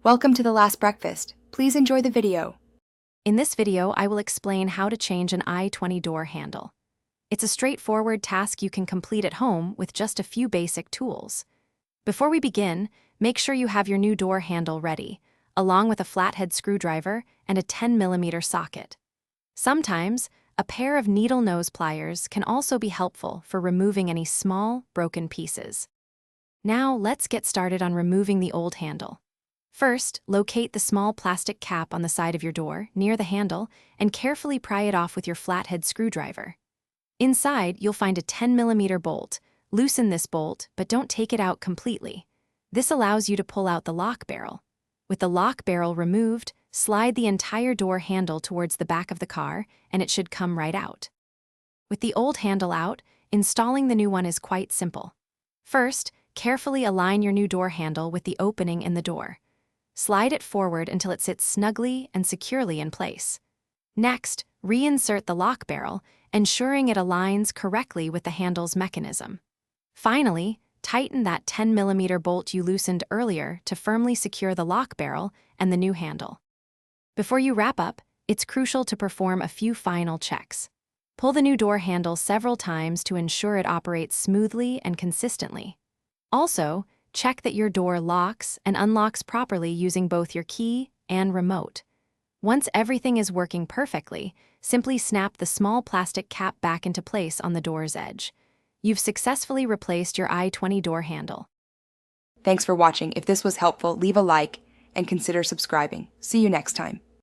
Welcome to the last breakfast. Please enjoy the video. In this video, I will explain how to change an I20 door handle. It's a straightforward task you can complete at home with just a few basic tools. Before we begin, make sure you have your new door handle ready, along with a flathead screwdriver and a 10mm socket. Sometimes, a pair of needle nose pliers can also be helpful for removing any small, broken pieces. Now, let's get started on removing the old handle. First, locate the small plastic cap on the side of your door, near the handle, and carefully pry it off with your flathead screwdriver. Inside, you'll find a 10mm bolt. Loosen this bolt, but don't take it out completely. This allows you to pull out the lock barrel. With the lock barrel removed, slide the entire door handle towards the back of the car, and it should come right out. With the old handle out, installing the new one is quite simple. First, carefully align your new door handle with the opening in the door. Slide it forward until it sits snugly and securely in place. Next, reinsert the lock barrel, ensuring it aligns correctly with the handle's mechanism. Finally, tighten that 10mm bolt you loosened earlier to firmly secure the lock barrel and the new handle. Before you wrap up, it's crucial to perform a few final checks. Pull the new door handle several times to ensure it operates smoothly and consistently. Also, check that your door locks and unlocks properly using both your key and remote. Once everything is working perfectly, simply snap the small plastic cap back into place on the door's edge. You've successfully replaced your I20 door handle. Thanks for watching. If this was helpful, leave a like and consider subscribing. See you next time.